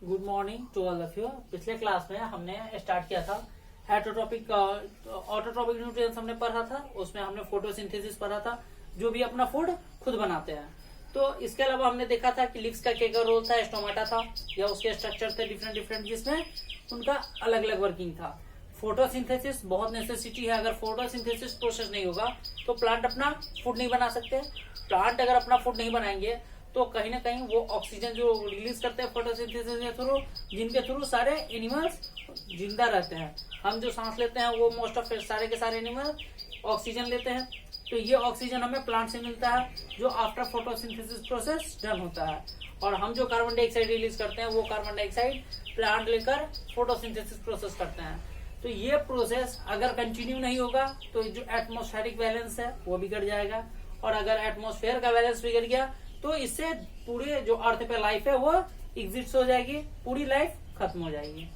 Good morning to all of you. पिछले class में हमने स्टार्ट किया था हेटरोट्रॉपिक ऑटोट्रॉपिक न्यूट्रिएंट्स हमने पढ़ा था। उसमें हमने फोटोसिंथेसिस पढ़ा था, जो भी अपना फूड खुद बनाते हैं। तो इसके अलावा हमने देखा था कि लीव्स का क्या रोल था, स्टोमेटा था या उसके स्ट्रक्चर थे डिफरेंट डिफरेंट, जिसमें उनका अलग अलग वर्किंग था। फोटोसिंथेसिस बहुत नेसेसिटी है। अगर फोटोसिंथेसिस प्रोसेस नहीं होगा तो प्लांट अपना फूड नहीं बना सकते। प्लांट अगर अपना फूड नहीं बनाएंगे तो कहीं ना कहीं वो ऑक्सीजन जो रिलीज करते हैं फोटोसिंथेसिस के थ्रू, जिनके थ्रू सारे एनिमल्स जिंदा रहते हैं। हम जो सांस लेते हैं वो मोस्ट ऑफ सारे के सारे एनिमल ऑक्सीजन लेते हैं। तो ये ऑक्सीजन हमें प्लांट से मिलता है, जो आफ्टर फोटोसिंथेसिस प्रोसेस डन होता है। और हम जो कार्बन डाइऑक्साइड रिलीज करते हैं वो कार्बन डाइऑक्साइड प्लांट लेकर फोटोसिंथेसिस प्रोसेस करते हैं। तो ये प्रोसेस अगर कंटिन्यू नहीं होगा तो जो एटमॉस्फेरिक बैलेंस है वो बिगड़ जाएगा, और अगर एटमॉस्फेयर का बैलेंस बिगड़ गया तो इससे पूरे जो अर्थ पे लाइफ है वो एग्जिस्ट हो जाएगी, पूरी लाइफ खत्म हो जाएगी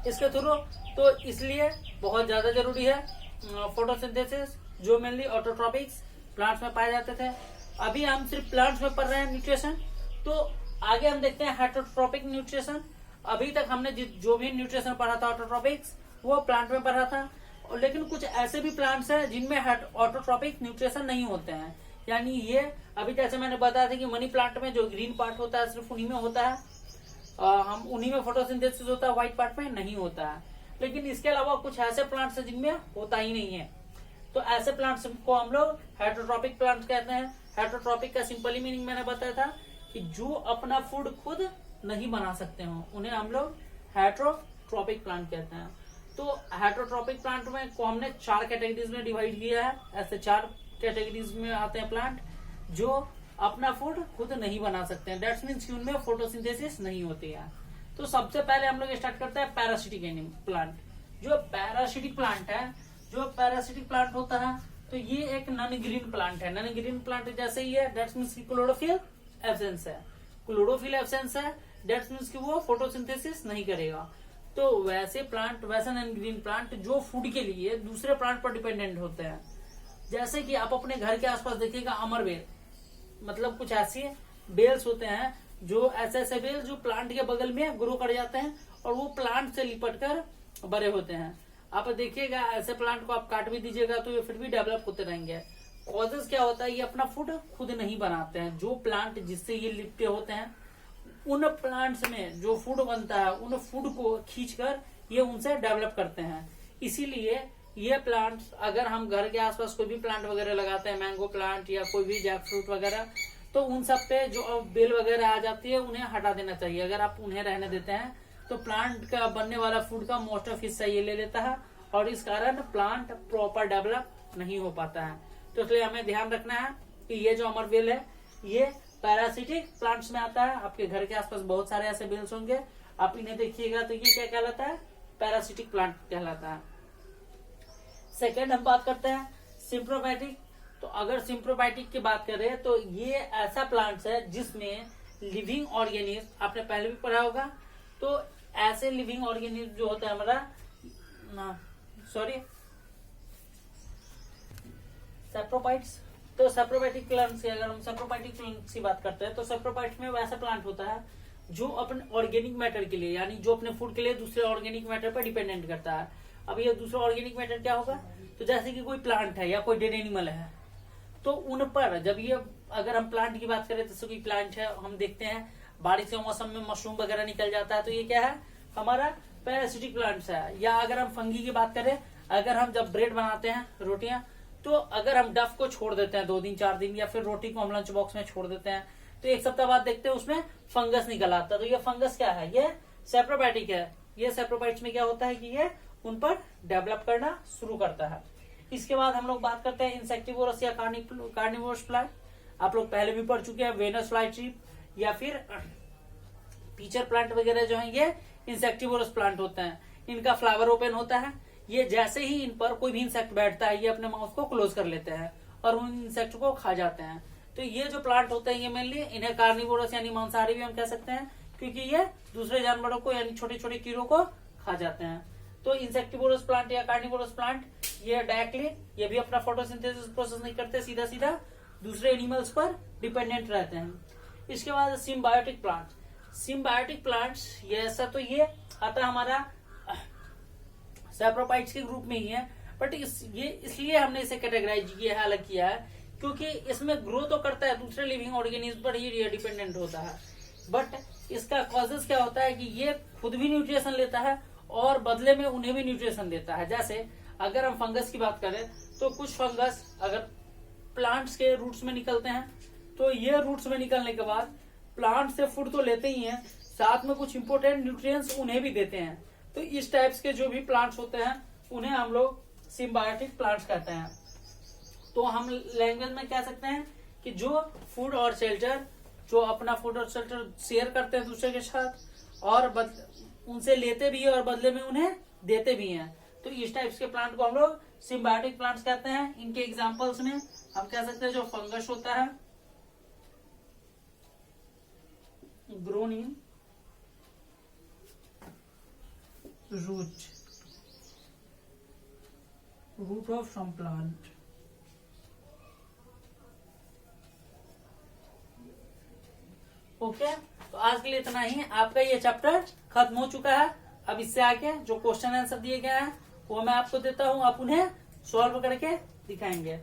इसके थ्रू। तो इसलिए बहुत ज्यादा जरूरी है फोटोसिंथेसिस, जो मेनली ऑटोट्रॉपिक्स प्लांट्स में पाए जाते थे। अभी हम सिर्फ प्लांट्स में पढ़ रहे हैं न्यूट्रिशन, तो आगे हम देखते हैं हेटरोट्रॉपिक न्यूट्रिशन। अभी तक हमने जो भी न्यूट्रिशन पढ़ा था ऑटोट्रॉपिक्स वो प्लांट में पढ़ा था, लेकिन कुछ ऐसे भी प्लांट्स हैं जिनमें ऑटोट्रॉपिक न्यूट्रिशन नहीं होते हैं। यानी ये अभी जैसे मैंने बताया था कि मनी प्लांट में जो ग्रीन पार्ट होता है सिर्फ उन्हीं में होता है, हम उन्हीं में फोटोसिंथेसिस होता है, व्हाइट पार्ट में नहीं होता है। लेकिन इसके अलावा कुछ ऐसे प्लांट्स हैं जिनमें होता ही नहीं है। तो ऐसे प्लांट्स को हम लोग हेटरोट्रॉपिक प्लांट्स कहते हैं। हेटरोट्रॉपिक का सिंपली मीनिंग मैंने बताया था कि जो अपना फूड खुद नहीं बना सकते हो उन्हें हम लोग हेटरोट्रॉपिक प्लांट कहते हैं। तो हेटरोट्रॉपिक प्लांट में को हमने 4 कैटेगरीज में डिवाइड किया है। ऐसे 4 कैटेगरीज में आते हैं प्लांट जो अपना फूड खुद नहीं बना सकते हैं। दैट्स मीन्स कि उनमें फोटोसिंथेसिस नहीं होती है। तो सबसे पहले हम लोग स्टार्ट करते हैं पैरासिटिक प्लांट। जो पैरासिटिक प्लांट है, जो पैरासिटिक प्लांट होता है तो ये एक नॉन ग्रीन प्लांट है। नॉन ग्रीन प्लांट जैसे ही है, दैट्स मीन्स की क्लोरोफिल एब्सेंस है। क्लोरोफिल एब्सेंस है, दैट्स मीन्स की वो फोटोसिंथेसिस नहीं करेगा। तो वैसे प्लांट, वैसे नॉन ग्रीन प्लांट जो फूड के लिए दूसरे प्लांट पर डिपेंडेंट होते हैं। जैसे कि आप अपने घर के आसपास देखिएगा अमर बेल, मतलब कुछ ऐसे बेल्स होते हैं जो ऐसे बेल जो प्लांट के बगल में ग्रो कर जाते हैं और वो प्लांट से लिपट कर बड़े होते हैं। आप देखिएगा ऐसे प्लांट को आप काट भी दीजिएगा तो ये फिर भी डेवलप होते रहेंगे। कॉजेस क्या होता है, ये अपना फूड खुद नहीं बनाते हैं। जो प्लांट जिससे ये लिपटे होते हैं उन प्लांट्स में जो फूड बनता है उन फूड को खींचकर ये उनसे डेवलप करते हैं। इसीलिए ये प्लांट्स, अगर हम घर के आसपास कोई भी प्लांट वगैरह लगाते हैं, मैंगो प्लांट या कोई भी जैक फ्रूट वगैरह, तो उन सब पे जो बेल वगैरह आ जाती है उन्हें हटा देना चाहिए। अगर आप उन्हें रहने देते हैं तो प्लांट का बनने वाला फूड का मोस्ट ऑफ हिस्सा ये ले लेता है और इस कारण प्लांट प्रॉपर डेवलप नहीं हो पाता है। तो इसलिए हमें ध्यान रखना है कि ये जो अमर बेल है ये पैरासिटिक प्लांट्स में आता है। आपके घर के आसपास बहुत सारे ऐसे बेल्स होंगे, आप इन्हें देखिएगा तो ये क्या कहलाता है, पैरासिटिक प्लांट कहलाता है। सेकेंड हम बात करते हैं सिम्प्रोमैटिक। तो अगर सिम्प्रोमैटिक की बात करें तो ये ऐसा प्लांट्स है जिसमें लिविंग ऑर्गेनिज्म, आपने पहले भी पढ़ा होगा, तो ऐसे लिविंग ऑर्गेनिज्म जो होता है हमारा सेप्रोपाइट्स। तो सेप्रोमैटिक प्लांट्स की अगर हम सेप्रोमैटिक प्लांट्स की बात करते हैं तो सेप्रोपाइट्स में वैसा प्लांट होता है जो अपने ऑर्गेनिक मैटर के लिए, यानी जो अपने फूड के लिए दूसरे ऑर्गेनिक मैटर पर डिपेंडेंट करता है। अब ये दूसरा ऑर्गेनिक मैटर क्या होगा, तो जैसे कि कोई प्लांट है या कोई डेड एनिमल है तो उन पर जब ये, अगर हम प्लांट की बात करें जैसे कोई प्लांट है, हम देखते हैं बारिश के मौसम में मशरूम वगैरह निकल जाता है, तो ये क्या है, हमारा पैरासिटिक प्लांट्स है। या अगर हम फंगी की बात करें, अगर हम जब ब्रेड बनाते हैं, रोटियां, तो अगर हम डफ को छोड़ देते हैं 2 दिन 4 दिन, या फिर रोटी को हम लंच बॉक्स में छोड़ देते हैं तो 1 सप्ताह बाद देखते हैं उसमें फंगस निकल आता है। तो ये फंगस क्या है, ये सेप्रोपैटिक है। ये सेप्रोपाइट्स में क्या होता है कि ये उन पर डेवलप करना शुरू करता है। इसके बाद हम लोग बात करते हैं इंसेक्टिवोरस या कार्निवोरस प्लांट। आप लोग पहले भी पढ़ चुके हैं, वेनस फ्लाई ट्री या फिर पीचर प्लांट वगैरह जो है ये इंसेक्टिवोरस प्लांट होते हैं। इनका फ्लावर ओपन होता है, ये जैसे ही इन पर कोई भी इंसेक्ट बैठता है ये अपने माउथ को क्लोज कर लेते हैं और उन इंसेक्ट को खा जाते हैं। तो ये जो प्लांट होते हैं ये मेनली, इन्हें कार्निवोरस यानी मांसाहारी भी हम कह सकते हैं, क्योंकि ये दूसरे जानवरों को यानी छोटे छोटे कीड़ों को खा जाते हैं। तो इंसेक्टिवोरस प्लांट या कार्निवोरस प्लांट ये डायरेक्टली, ये भी अपना फोटोसिंथेसिस प्रोसेस नहीं करते, सीधा सीधा दूसरे एनिमल्स पर डिपेंडेंट रहते हैं। इसके बाद सिम्बायोटिक प्लांट। सिम्बायोटिक प्लांट्स, ये ऐसा तो ये आता हमारा सैप्रोफाइट्स के ग्रुप में ही है, बट ये इसलिए हमने इसे कैटेगराइज किया है, अलग किया है, क्योंकि इसमें ग्रो तो करता है, दूसरे लिविंग ऑर्गेनिज्म पर ही डिपेंडेंट होता है, बट इसका कॉजेज क्या होता है कि ये खुद भी न्यूट्रिशन लेता है और बदले में उन्हें भी न्यूट्रिशन देता है। जैसे अगर हम फंगस की बात करें तो कुछ फंगस अगर प्लांट्स के रूट्स में निकलते हैं तो ये रूट्स में निकलने के बाद प्लांट से फूड तो लेते ही हैं, साथ में कुछ इंपोर्टेंट न्यूट्रिएंट्स उन्हें भी देते हैं। तो इस टाइप्स के जो भी प्लांट्स होते हैं उन्हें हम लोग सिम्बायोटिक प्लांट्स कहते हैं। तो हम लैंग्वेज में कह सकते हैं कि जो फूड और शेल्टर, जो अपना फूड और शेल्टर शेयर करते हैं दूसरे के साथ और उनसे लेते भी है और बदले में उन्हें देते भी हैं। तो इस टाइप्स के प्लांट को हम लोग सिम्बायोटिक प्लांट्स कहते हैं। इनके एग्जांपल्स में हम कह सकते हैं जो फंगस होता है, grown in root of some plant. Okay, तो आज के लिए इतना ही। आपका ये चैप्टर खत्म हो चुका है। अब इससे आगे जो क्वेश्चन आंसर दिए गए हैं वो मैं आपको देता हूँ, आप उन्हें सॉल्व करके दिखाएंगे।